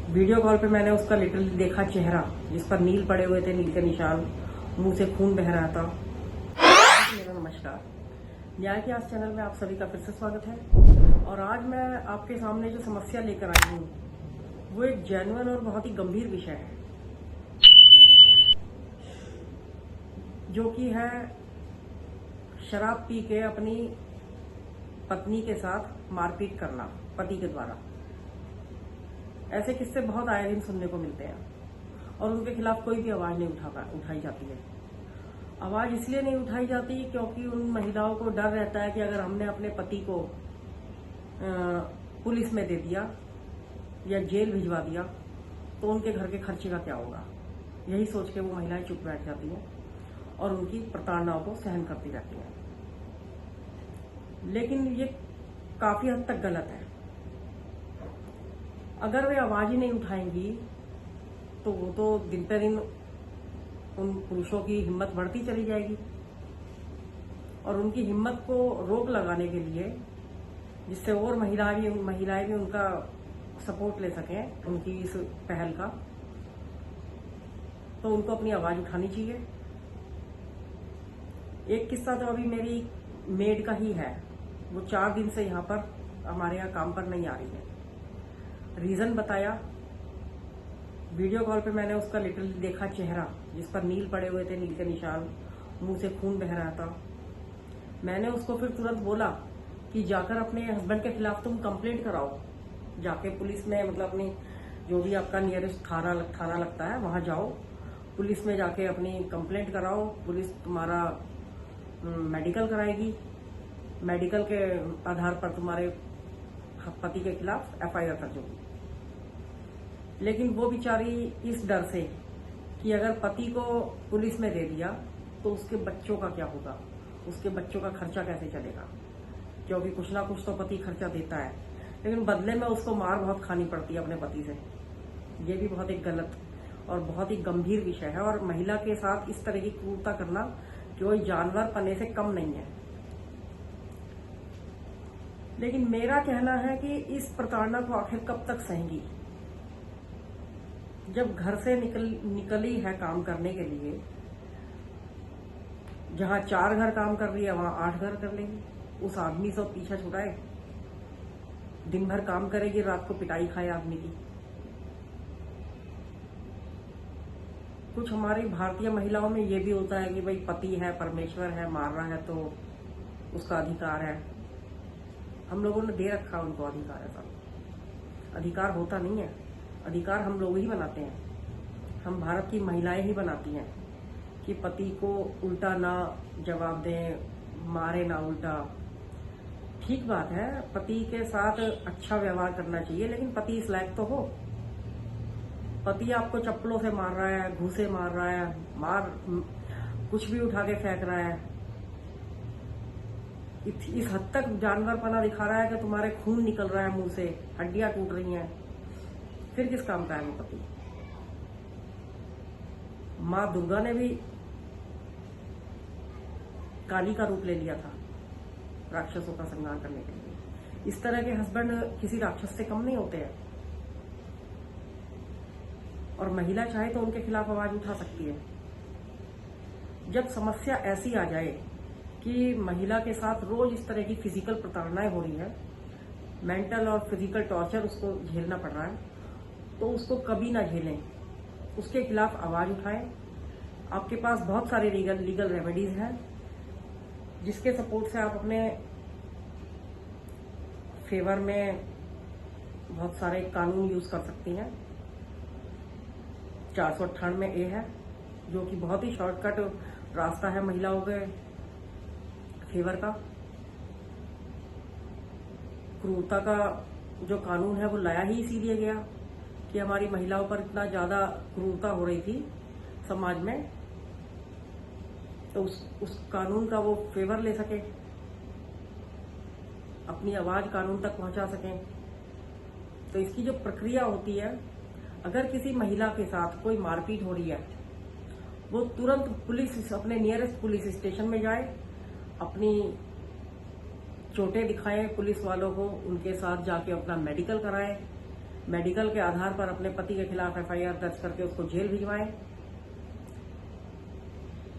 Video call पे मैंने उसका लिटरली देखा चेहरा, जिस पर नील पड़े हुए थे, नील के निशान, मुंह से खून बह रहा था। मेरा नमस्कार, न्याय के आज चैनल में आप सभी का फिर से स्वागत है। और आज मैं आपके सामने जो समस्या लेकर आई हूँ वो एक जेन्युइन और बहुत ही गंभीर विषय है, जो कि है शराब पी के अपनी पत्नी के साथ मारपीट करना पति के द्वारा। ऐसे किस्से बहुत आए दिन सुनने को मिलते हैं और उनके खिलाफ कोई भी आवाज नहीं उठाई जाती है। आवाज इसलिए नहीं उठाई जाती क्योंकि उन महिलाओं को डर रहता है कि अगर हमने अपने पति को पुलिस में दे दिया या जेल भिजवा दिया तो उनके घर के खर्चे का क्या होगा। यही सोच के वो महिलाएं चुप बैठ जाती हैं और उनकी प्रताड़नाओं को सहन करती रहती हैं। लेकिन ये काफी हद तक गलत है। अगर वे आवाज ही नहीं उठाएंगी तो वो तो दिन पे दिन उन पुरुषों की हिम्मत बढ़ती चली जाएगी और उनकी हिम्मत को रोक लगाने के लिए, जिससे और महिलाएं भी उनका सपोर्ट ले सकें उनकी इस पहल का, तो उनको अपनी आवाज उठानी चाहिए। एक किस्सा तो अभी मेरी मेड का ही है। वो 4 दिन से यहाँ पर हमारे यहाँ काम पर नहीं आ रही है। रीजन बताया, वीडियो कॉल पे मैंने उसका लिटरली देखा चेहरा, जिस पर नील पड़े हुए थे, नील के निशान, मुंह से खून बह रहा था। मैंने उसको फिर तुरंत बोला कि जाकर अपने हस्बैंड के खिलाफ तुम कंप्लेंट कराओ, जाके पुलिस में, मतलब अपनी जो भी आपका नियरेस्ट थाना लगता है वहां जाओ, पुलिस में जाके अपनी कंप्लेंट कराओ। पुलिस तुम्हारा मेडिकल कराएगी, मेडिकल के आधार पर तुम्हारे पति के खिलाफ एफआईआर दर्ज होगी। लेकिन वो बेचारी इस डर से कि अगर पति को पुलिस में दे दिया तो उसके बच्चों का क्या होगा, उसके बच्चों का खर्चा कैसे चलेगा, क्योंकि कुछ ना कुछ तो पति खर्चा देता है, लेकिन बदले में उसको मार बहुत खानी पड़ती है अपने पति से। ये भी बहुत एक गलत और बहुत ही गंभीर विषय है और महिला के साथ इस तरह की क्रूरता करना कोई जानवर पने से कम नहीं है। लेकिन मेरा कहना है कि इस प्रताड़ना को आखिर कब तक सहेंगी। जब घर से निकली है काम करने के लिए, जहां 4 घर काम कर रही है वहां 8 घर कर लेगी। उस आदमी से पीछा छुड़ाए, दिन भर काम करेगी, रात को पिटाई खाए आदमी की। कुछ हमारी भारतीय महिलाओं में ये भी होता है कि भाई पति है, परमेश्वर है, मार रहा है तो उसका अधिकार है। हम लोगों ने दे रखा उनको अधिकार। ऐसा अधिकार होता नहीं है। अधिकार हम लोग ही बनाते हैं, हम भारत की महिलाएं ही बनाती हैं कि पति को उल्टा ना जवाब दें, मारे ना उल्टा। ठीक बात है, पति के साथ अच्छा व्यवहार करना चाहिए, लेकिन पति इस लायक तो हो। पति आपको चप्पलों से मार रहा है, घूसे मार रहा है, कुछ भी उठा के फेंक रहा है, इस हद तक जानवरपना दिखा रहा है कि तुम्हारे खून निकल रहा है मुंह से, हड्डियां टूट रही हैं, फिर किस काम का है वो पति। मां दुर्गा ने भी काली का रूप ले लिया था राक्षसों का संहार करने के लिए। इस तरह के हस्बैंड किसी राक्षस से कम नहीं होते हैं और महिला चाहे तो उनके खिलाफ आवाज उठा सकती है। जब समस्या ऐसी आ जाए कि महिला के साथ रोज इस तरह की फिजिकल प्रताड़नाएं हो रही है, मेंटल और फिजिकल टॉर्चर उसको झेलना पड़ रहा है, तो उसको कभी ना झेलें, उसके खिलाफ आवाज उठाएं। आपके पास बहुत सारे लीगल रेमेडीज हैं जिसके सपोर्ट से आप अपने फेवर में बहुत सारे कानून यूज कर सकती हैं। 498 ए है, जो कि बहुत ही शॉर्टकट रास्ता है महिलाओं के फेवर का। क्रूरता का जो कानून है वो लाया ही इसीलिए गया कि हमारी महिलाओं पर इतना ज्यादा क्रूरता हो रही थी समाज में, तो उस कानून का वो फेवर ले सके, अपनी आवाज कानून तक पहुंचा सकें। तो इसकी जो प्रक्रिया होती है, अगर किसी महिला के साथ कोई मारपीट हो रही है, वो तुरंत अपने नियरेस्ट पुलिस स्टेशन में जाए, अपनी चोटें दिखाएं पुलिस वालों को, उनके साथ जाके अपना मेडिकल कराएं, मेडिकल के आधार पर अपने पति के खिलाफ एफआईआर दर्ज करके उसको जेल भिजवाएं।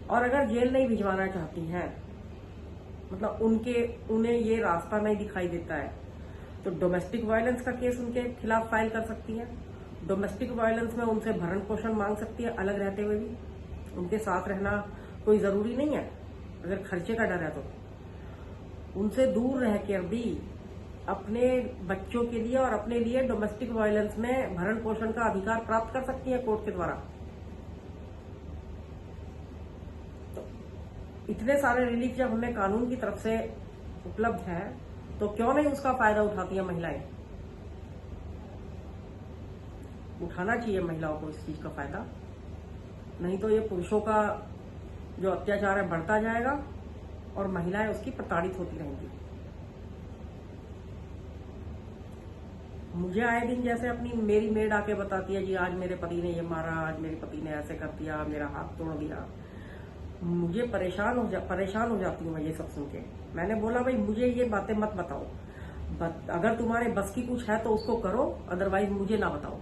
और अगर जेल नहीं भिजवाना चाहती हैं, मतलब उन्हें ये रास्ता नहीं दिखाई देता है, तो डोमेस्टिक वायलेंस का केस उनके खिलाफ फाइल कर सकती है। डोमेस्टिक वायलेंस में उनसे भरण पोषण मांग सकती है, अलग रहते हुए भी। उनके साथ रहना कोई जरूरी नहीं है, अगर खर्चे का डर है तो उनसे दूर रह कर भी अपने बच्चों के लिए और अपने लिए डोमेस्टिक वायलेंस में भरण पोषण का अधिकार प्राप्त कर सकती है कोर्ट के द्वारा। तो इतने सारे रिलीफ जब हमें कानून की तरफ से उपलब्ध है, तो क्यों नहीं उसका फायदा उठाती है महिलाएं। उठाना चाहिए महिलाओं को इस चीज का फायदा, नहीं तो ये पुरुषों का जो अत्याचार है बढ़ता जाएगा और महिलाएं उसकी प्रताड़ित होती रहेंगी। मुझे आए दिन जैसे अपनी मेरी मेड आके बताती है, जी आज मेरे पति ने ये मारा, आज मेरे पति ने ऐसे कर दिया, मेरा हाथ तोड़ दिया, मुझे परेशान हो जाती हूँ मैं ये सब सुन के। मैंने बोला भाई मुझे ये बातें मत बताओ, अगर तुम्हारे बस की कुछ है तो उसको करो, अदरवाइज मुझे ना बताओ।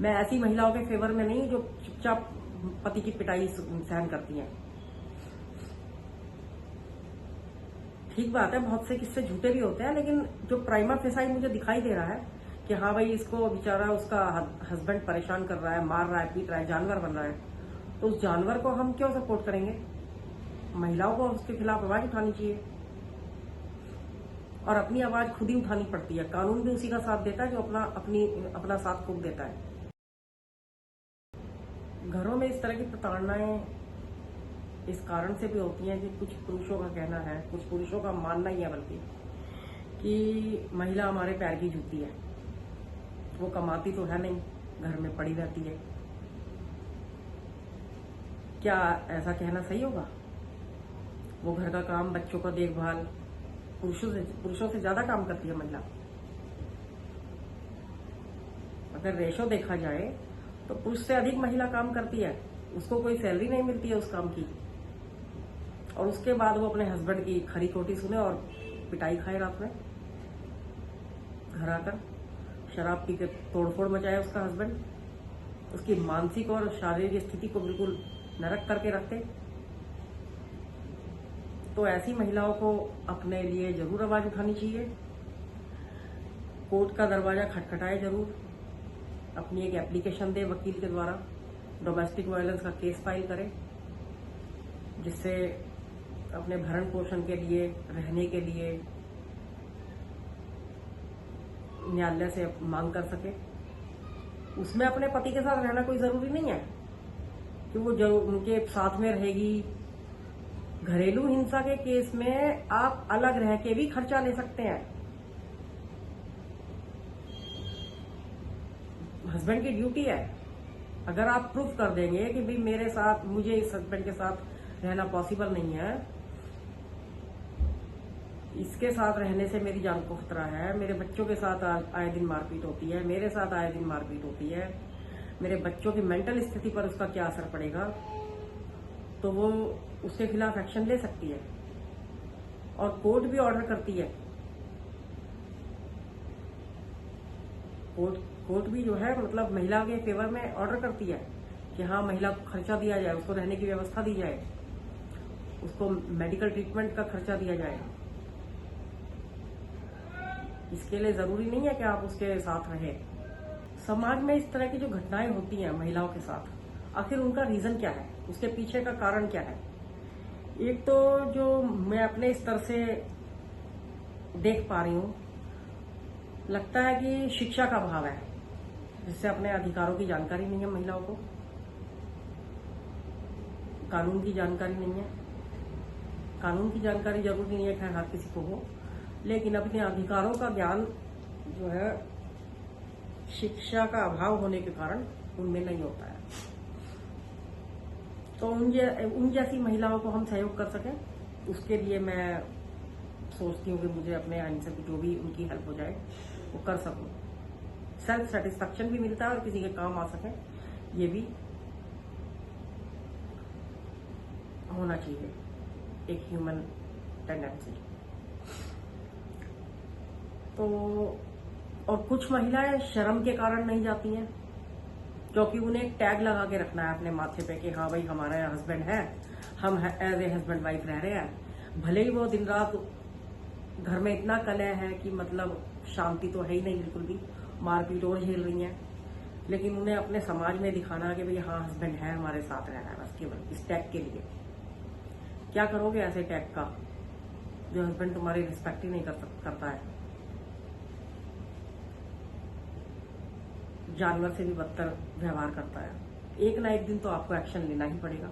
मैं ऐसी महिलाओं के फेवर में नहीं जो चुपचाप पति की पिटाई सहन करती हैं। ठीक बात है, बहुत से किस्से झूठे भी होते हैं, लेकिन जो प्राइमा फेसाई मुझे दिखाई दे रहा है कि हाँ भाई इसको बेचारा उसका हस्बैंड परेशान कर रहा है, मार रहा है, पीट रहा है, जानवर बन रहा है, तो उस जानवर को हम क्यों सपोर्ट करेंगे। महिलाओं को उसके खिलाफ आवाज उठानी चाहिए और अपनी आवाज खुद ही उठानी पड़ती है। कानून भी उसी का साथ देता है जो अपना साथ फूंक देता है। घरों में इस तरह की प्रताड़नाएं इस कारण से भी होती हैं कि कुछ पुरुषों का कहना है, कुछ पुरुषों का मानना ही है बल्कि, कि महिला हमारे पैर की जूती है, वो कमाती तो है नहीं, घर में पड़ी रहती है। क्या ऐसा कहना सही होगा? वो घर का काम, बच्चों का देखभाल पुरुषों से ज्यादा काम करती है महिला। अगर रेशो देखा जाए तो पुरुष से अधिक महिला काम करती है, उसको कोई सैलरी नहीं मिलती है उस काम की, और उसके बाद वो अपने हस्बैंड की खरी खोटी सुने और पिटाई खाए रात में घर आकर। शराब पी के तोड़फोड़ मचाए उसका हस्बैंड, उसकी मानसिक और शारीरिक स्थिति को बिल्कुल नरक करके रखते। तो ऐसी महिलाओं को अपने लिए जरूर आवाज उठानी चाहिए, कोर्ट का दरवाजा खटखटाए जरूर, अपनी एक एप्लीकेशन दे वकील के द्वारा, डोमेस्टिक वायलेंस का केस फाइल करे, जिससे अपने भरण पोषण के लिए, रहने के लिए न्यायालय से मांग कर सके। उसमें अपने पति के साथ रहना कोई जरूरी नहीं है कि वो जो उनके साथ में रहेगी। घरेलू हिंसा के केस में आप अलग रह के भी खर्चा ले सकते हैं। हस्बैंड की ड्यूटी है, अगर आप प्रूफ कर देंगे कि भाई मेरे साथ, मुझे इस हस्बैंड के साथ रहना पॉसिबल नहीं है, इसके साथ रहने से मेरी जान को खतरा है, मेरे बच्चों के साथ आए दिन मारपीट होती है, मेरे साथ आए दिन मारपीट होती है, मेरे बच्चों की मेंटल स्थिति पर उसका क्या असर पड़ेगा, तो वो उसके खिलाफ एक्शन ले सकती है। और कोर्ट भी ऑर्डर करती है, कोर्ट भी जो है मतलब महिला के फेवर में ऑर्डर करती है कि हाँ महिला को खर्चा दिया जाए, उसको रहने की व्यवस्था दी जाए, उसको मेडिकल ट्रीटमेंट का खर्चा दिया जाए। इसके लिए जरूरी नहीं है कि आप उसके साथ रहें। समाज में इस तरह की जो घटनाएं होती हैं महिलाओं के साथ, आखिर उनका रीजन क्या है, उसके पीछे का कारण क्या है? एक तो जो मैं अपने स्तर से देख पा रही हूँ, लगता है कि शिक्षा का अभाव है, जिससे अपने अधिकारों की जानकारी नहीं है महिलाओं को, कानून की जानकारी नहीं है। कानून की जानकारी जरूरी नहीं है खैर हर किसी को हो, लेकिन अपने अधिकारों का ज्ञान जो है शिक्षा का अभाव होने के कारण उनमें नहीं होता है। तो उन जैसी महिलाओं को हम सहयोग कर सकें, उसके लिए मैं सोचती हूँ कि मुझे अपने एंड से जो भी उनकी हेल्प हो जाए वो कर सकूं। सेल्फ सेटिस्फैक्शन भी मिलता है और किसी के काम आ सके, ये भी होना चाहिए, एक ह्यूमन टेंडेंसी। तो और कुछ महिलाएं शर्म के कारण नहीं जाती हैं, क्योंकि उन्हें एक टैग लगा के रखना है अपने माथे पे कि हाँ भाई हमारा हस्बैंड है, हम एज ए हस्बैंड वाइफ रह रहे हैं। भले ही वो दिन रात घर में इतना कलह है कि मतलब शांति तो है ही नहीं बिल्कुल भी, मारपीट और झेल रही हैं, लेकिन उन्हें अपने समाज में दिखाना कि भाई हाँ हस्बैंड है, हमारे साथ रह रहा है, बस केवल इस टैग के लिए। क्या करोगे ऐसे टैग का जो हस्बैंड तुम्हारी रिस्पेक्ट ही नहीं करता है, जानवर से भी बदतर व्यवहार करता है। एक ना एक दिन तो आपको एक्शन लेना ही पड़ेगा।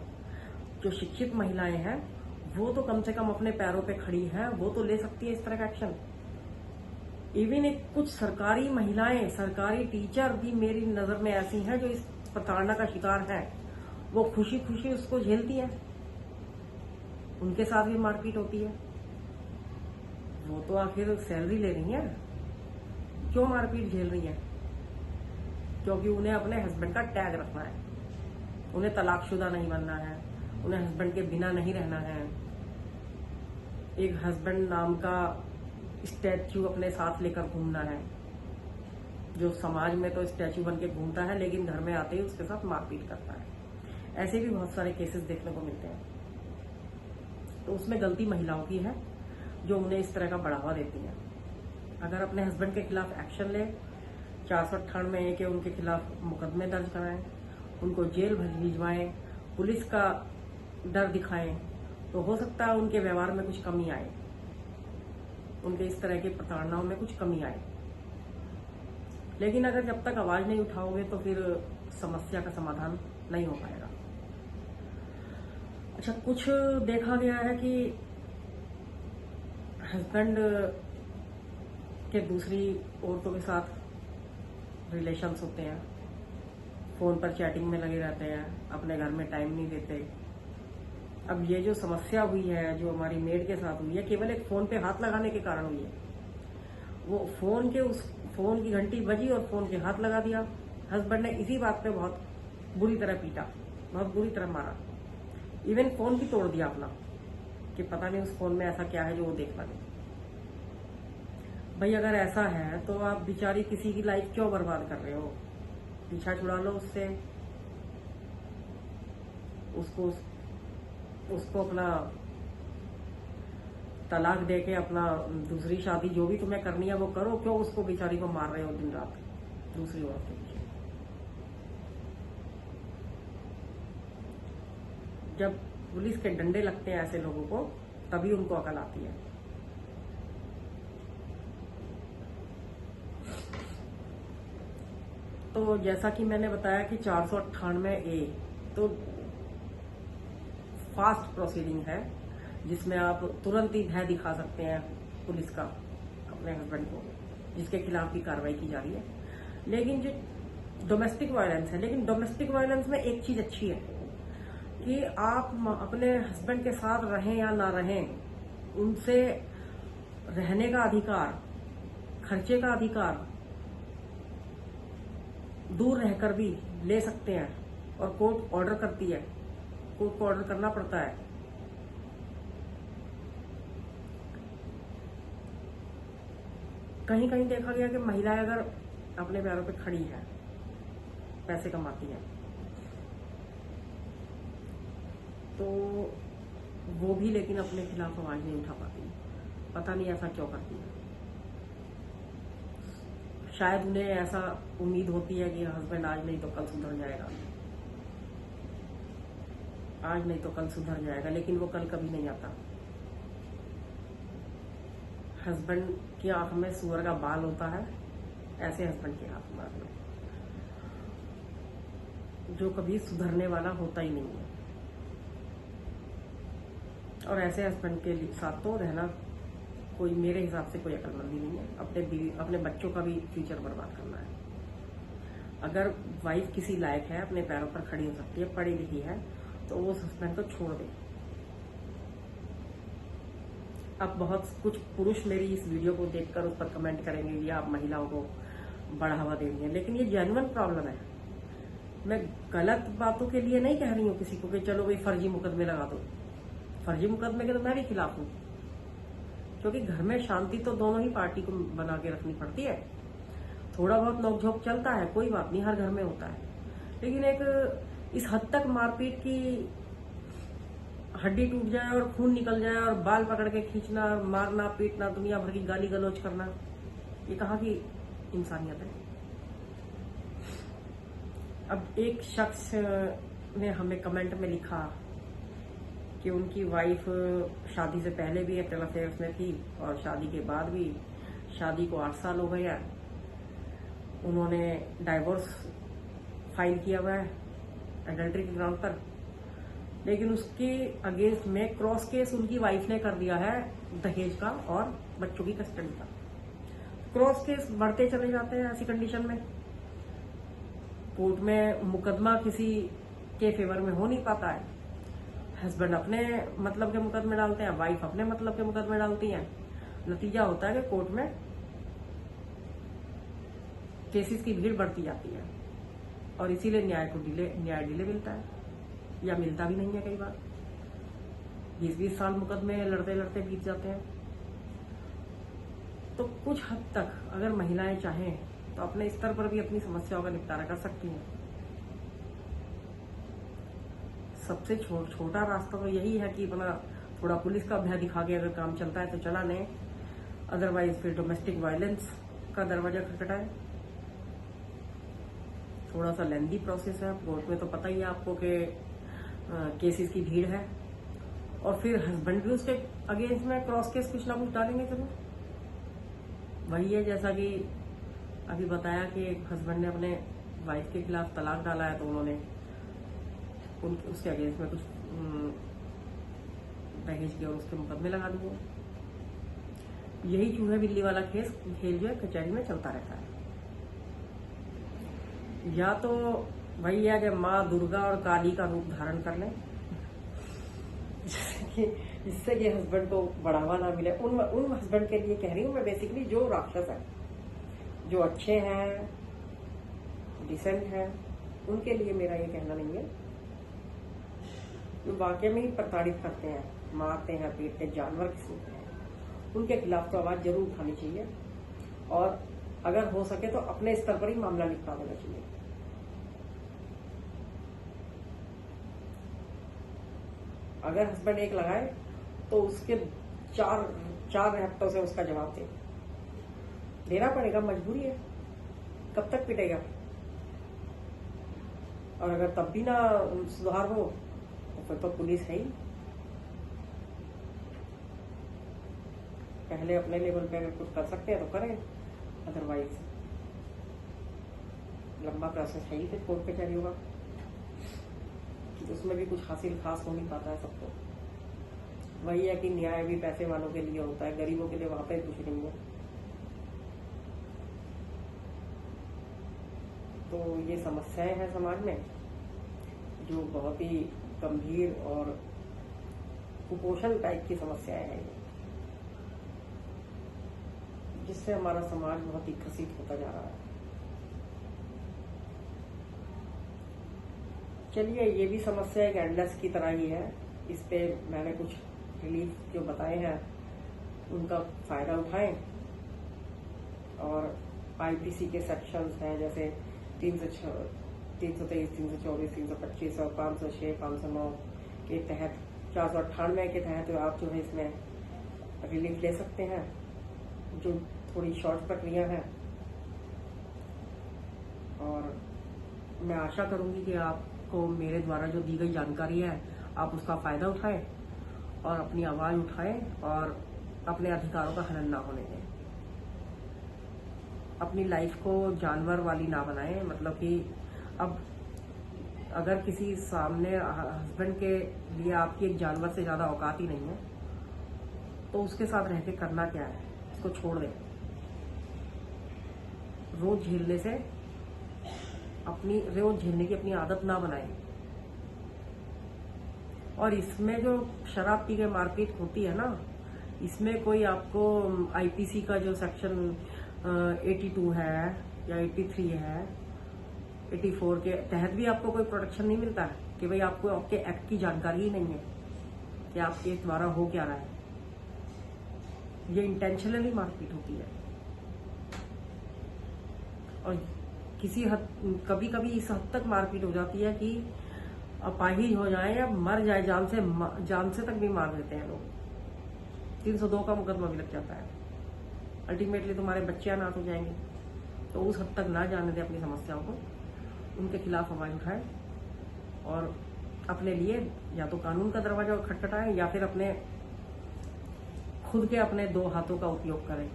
जो शिक्षित महिलाएं हैं वो तो कम से कम अपने पैरों पे खड़ी हैं, वो तो ले सकती है इस तरह का एक्शन। इवन एक कुछ सरकारी महिलाएं, सरकारी टीचर भी मेरी नजर में ऐसी हैं जो इस प्रताड़ना का शिकार हैं, वो खुशी खुशी उसको झेलती हैं, उनके साथ भी मारपीट होती है। वो तो आखिर सैलरी ले रही हैं, क्यों मारपीट झेल रही हैं? क्योंकि उन्हें अपने हस्बैंड का टैग रखना है, उन्हें तलाकशुदा नहीं बनना है, उन्हें हस्बैंड के बिना नहीं रहना है, एक हस्बैंड नाम का स्टैच्यू अपने साथ लेकर घूमना है, जो समाज में तो स्टैच्यू बन के घूमता है लेकिन घर में आते ही उसके साथ मारपीट करता है। ऐसे भी बहुत सारे केसेस देखने को मिलते हैं। तो उसमें गलती महिलाओं की है जो उन्हें इस तरह का बढ़ावा देती हैं। अगर अपने हस्बैंड के खिलाफ एक्शन ले, 498 के उनके खिलाफ मुकदमे दर्ज कराएं, उनको जेल भिजवाएं, पुलिस का डर दिखाएं, तो हो सकता है उनके व्यवहार में कुछ कमी आए, उनके इस तरह की प्रताड़नाओं में कुछ कमी आए। लेकिन अगर जब तक आवाज नहीं उठाओगे तो फिर समस्या का समाधान नहीं हो पाएगा। अच्छा, कुछ देखा गया है कि हस्बैंड के दूसरी औरतों के साथ रिलेशंस होते हैं, फोन पर चैटिंग में लगे रहते हैं, अपने घर में टाइम नहीं देते। अब ये जो समस्या हुई है, जो हमारी मेड के साथ हुई है, केवल एक फोन पे हाथ लगाने के कारण हुई है। वो फोन की घंटी बजी और फोन के हाथ लगा दिया। हस्बैंड ने इसी बात पे बहुत बुरी तरह पीटा, बहुत बुरी तरह मारा, इवन फोन भी तोड़ दिया अपना, कि पता नहीं उस फोन में ऐसा क्या है जो वो देख लगे। भाई अगर ऐसा है तो आप बेचारी किसी की लाइफ क्यों बर्बाद कर रहे हो? पीछा छुड़ा लो उससे, उसको अपना तलाक देके अपना दूसरी शादी जो भी तुम्हें करनी है वो करो। क्यों उसको बेचारी को मार रहे हो दिन रात दूसरी औरत के पीछे? जब पुलिस के डंडे लगते हैं ऐसे लोगों को, तभी उनको अकल आती है। तो जैसा कि मैंने बताया कि 498A तो फास्ट प्रोसीडिंग है, जिसमें आप तुरंत ही भय दिखा सकते हैं पुलिस का अपने हस्बैंड को, जिसके खिलाफ भी कार्रवाई की जा रही है। लेकिन जो डोमेस्टिक वायलेंस है, लेकिन डोमेस्टिक वायलेंस में एक चीज अच्छी है कि आप अपने हस्बैंड के साथ रहें या ना रहें, उनसे रहने का अधिकार, खर्चे का अधिकार दूर रहकर भी ले सकते हैं। और कोर्ट ऑर्डर करती है, कोर्ट को ऑर्डर करना पड़ता है। कहीं कहीं देखा गया कि महिलाएं अगर अपने पैरों पे खड़ी है, पैसे कमाती है, तो वो भी लेकिन अपने खिलाफ आवाज नहीं उठा पाती। पता नहीं ऐसा क्यों करती है। शायद उन्हें ऐसा उम्मीद होती है कि हस्बैंड आज नहीं तो कल सुधर जाएगा, आज नहीं तो कल सुधर जाएगा, लेकिन वो कल कभी नहीं आता। हस्बैंड की आंख में सूअर का बाल होता है, ऐसे हस्बैंड के हाथ में जो कभी सुधरने वाला होता ही नहीं है। और ऐसे हस्बैंड के साथ तो रहना कोई, मेरे हिसाब से कोई अक्लमंदी नहीं है। अपने बच्चों का भी फ्यूचर बर्बाद करना है। अगर वाइफ किसी लायक है, अपने पैरों पर खड़ी हो सकती है, पढ़ी लिखी है, तो वो हस्बैंड को छोड़ दे। अब बहुत कुछ पुरुष मेरी इस वीडियो को देखकर उस पर कमेंट करेंगे कि आप महिलाओं को बढ़ावा दे रही हैं, लेकिन ये जेन्युइन प्रॉब्लम है। मैं गलत बातों के लिए नहीं कह रही हूँ किसी को कि चलो भाई फर्जी मुकदमे लगा दो। फर्जी मुकदमे के तो मैं भी खिलाफ हूँ, क्योंकि घर में शांति तो दोनों ही पार्टी को बना के रखनी पड़ती है। थोड़ा बहुत नोकझोंक चलता है, कोई बात नहीं, हर घर में होता है, लेकिन एक इस हद तक मारपीट की, हड्डी टूट जाए और खून निकल जाए और बाल पकड़ के खींचना, मारना, पीटना, दुनिया भर की गाली गलौज करना, ये कहाँ की इंसानियत है। अब एक शख्स ने हमें कमेंट में लिखा कि उनकी वाइफ शादी से पहले भी एप्रिल अफेयर्स में थी और शादी के बाद भी, शादी को 8 साल हो गए हैं, उन्होंने डाइवोर्स फाइल किया हुआ है एडल्ट्री के ग्राउंड पर, लेकिन उसके अगेंस्ट में क्रॉस केस उनकी वाइफ ने कर दिया है दहेज का और बच्चों की कस्टडी का। क्रॉस केस बढ़ते चले जाते हैं ऐसी कंडीशन में। कोर्ट में मुकदमा किसी के फेवर में हो नहीं पाता है। हस्बैंड अपने मतलब के मुकदमे डालते हैं, वाइफ अपने मतलब के मुकदमे डालती हैं। नतीजा होता है कि कोर्ट में केसेस की भीड़ बढ़ती जाती है और इसीलिए न्याय डिले मिलता है या मिलता भी नहीं है। कई बार 20-20 साल मुकदमे लड़ते लड़ते बीत जाते हैं। तो कुछ हद तक अगर महिलाएं चाहें तो अपने स्तर पर भी अपनी समस्याओं का निपटारा कर सकती हैं। सबसे छोटा रास्ता तो यही है कि अपना थोड़ा पुलिस का भय दिखा के अगर काम चलता है तो चला लें, अदरवाइज फिर डोमेस्टिक वायलेंस का दरवाजा खटखटाए। थोड़ा सा लेंदी प्रोसेस है, कोर्ट में तो पता ही है आपको कि केसेस की भीड़ है, और फिर हस्बैंड भी उसके अगेंस्ट में क्रॉस केस कुछ ना कुछ डालेंगे जरूर। वही है जैसा कि अभी बताया कि एक हस्बैंड ने अपने वाइफ के खिलाफ तलाक डाला है तो उन्होंने उसके अगेंस्ट में कुछ दहेज के और उसके मुकदमे लगा दिए। यही चूहे बिल्ली वाला खेल जो है कचहरी में चलता रहता है। या तो वही है कि माँ दुर्गा और काली का रूप धारण कर लें जिससे कि हस्बैंड को बढ़ावा ना मिले। उन हस्बैंड के लिए कह रही हूँ मैं बेसिकली, जो राक्षस है, जो अच्छे हैं, डिसेंट हैं, उनके लिए मेरा ये कहना नहीं है। जो वाकई में ही प्रताड़ित करते हैं, मारते हैं, पीटते जानवर किस्म के हैं, उनके खिलाफ तो आवाज जरूर उठानी चाहिए और अगर हो सके तो अपने स्तर पर ही मामला निपटा देना चाहिए। अगर हस्बैंड एक लगाए तो उसके चार हफ्तों से उसका जवाब देना पड़ेगा, मजबूरी है। कब तक पिटेगा? और अगर तब भी ना सुधार हो तो फिर तो पुलिस है ही। पहले अपने लेवल पे अगर कुछ कर सकते हैं तो करें, अदरवाइज लंबा प्रोसेस है ही, फिर कोर्ट कचहरी होगा, उसमें भी कुछ हासिल खास हो नहीं पाता है सबको। वही है कि न्याय भी पैसे वालों के लिए होता है, गरीबों के लिए वहां पे कुछ नहीं है। तो ये समस्याएं हैं समाज में जो बहुत ही गंभीर और कुपोषण टाइप की समस्याएं हैं, जिससे हमारा समाज बहुत ही ग्रसित होता जा रहा है। चलिए, ये भी समस्या एक एंडलेस की तरह ही है। इस पे मैंने कुछ रिलीफ जो बताए हैं उनका फायदा उठाएं और आईपीसी के सेक्शंस हैं जैसे 323, 324, 325 और 506, 509 के तहत, 498 के तहत आप जो है इसमें रिलीफ ले सकते हैं, जो थोड़ी शॉर्ट प्रक्रिया है। और मैं आशा करूंगी कि आपको मेरे द्वारा जो दी गई जानकारी है आप उसका फायदा उठाएं और अपनी आवाज उठाएं और अपने अधिकारों का हनन ना होने दें। अपनी लाइफ को जानवर वाली ना बनाएं। मतलब कि अब अगर किसी सामने हस्बैंड के लिए आपकी एक जानवर से ज्यादा औकात ही नहीं है तो उसके साथ रह के करना क्या है, इसको छोड़ दें। रोज झेलने की अपनी आदत ना बनाएं। और इसमें जो शराब पी के मारपीट होती है ना, इसमें कोई आपको आईपीसी का जो सेक्शन 82 है या 83 है, 84 के तहत भी आपको कोई प्रोटेक्शन नहीं मिलता है कि भाई आपको आपके एक्ट की जानकारी ही नहीं है कि आपके द्वारा हो क्या रहा है। ये इंटेंशनली मारपीट होती है। और कभी कभी इस हद तक मारपीट हो जाती है कि अपाहिज हो जाए या मर जाए, जान से तक भी मार देते हैं लोग। 302 का मुकदमा भी लग जाता है। अल्टीमेटली तुम्हारे बच्चे अनाथ हो जाएंगे। तो उस हद तक ना जाने दें अपनी समस्याओं को, उनके खिलाफ आवाज उठाएं और अपने लिए या तो कानून का दरवाजा खटखटाएं या फिर अपने खुद के अपने 2 हाथों का उपयोग करें,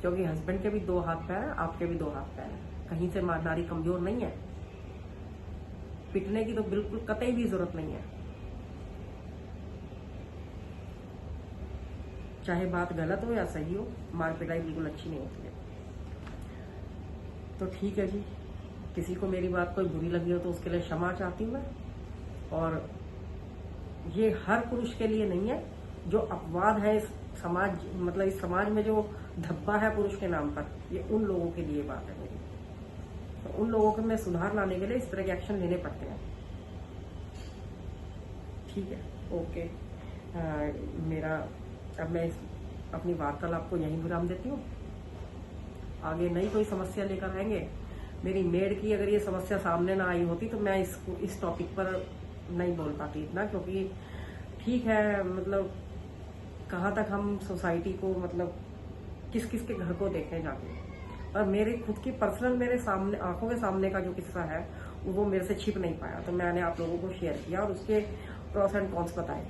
क्योंकि हस्बैंड के भी 2 हाथ पैर हैं, आपके भी 2 हाथ पैर हैं। कहीं से नारी कमजोर नहीं है। पिटने की तो बिल्कुल कतई भी जरूरत नहीं है। चाहे बात गलत हो या सही हो, मार पिटाई बिल्कुल अच्छी नहीं होती है। तो ठीक है जी, किसी को मेरी बात कोई बुरी लगी हो तो उसके लिए क्षमा चाहती हूँ मैं। और ये हर पुरुष के लिए नहीं है। जो अपवाद है इस समाज, मतलब इस समाज में जो धब्बा है पुरुष के नाम पर, ये उन लोगों के लिए बात है मेरी। तो उन लोगों को में सुधार लाने के लिए इस तरह के एक्शन लेने पड़ते हैं। ठीक है, ओके। अब मैं अपनी वार्तालाप को यहीं विराम देती हूँ। आगे नई कोई समस्या लेकर आएंगे। मेरी मेड की अगर ये समस्या सामने ना आई होती तो मैं इस टॉपिक पर नहीं बोल पाती इतना, क्योंकि ठीक है, मतलब कहाँ तक हम सोसाइटी को, मतलब किस किस के घर को देखें जाके। और मेरे खुद की पर्सनल, मेरे सामने आंखों के सामने का जो किस्सा है वो मेरे से छिप नहीं पाया, तो मैंने आप लोगों को शेयर किया और उसके प्रॉस एंड कॉन्स बताए।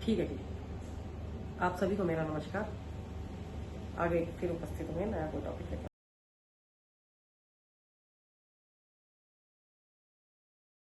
ठीक है जी, आप सभी को मेरा नमस्कार। आगे फिर उपस्थित होंगे नया कोई टॉपिक लेकर।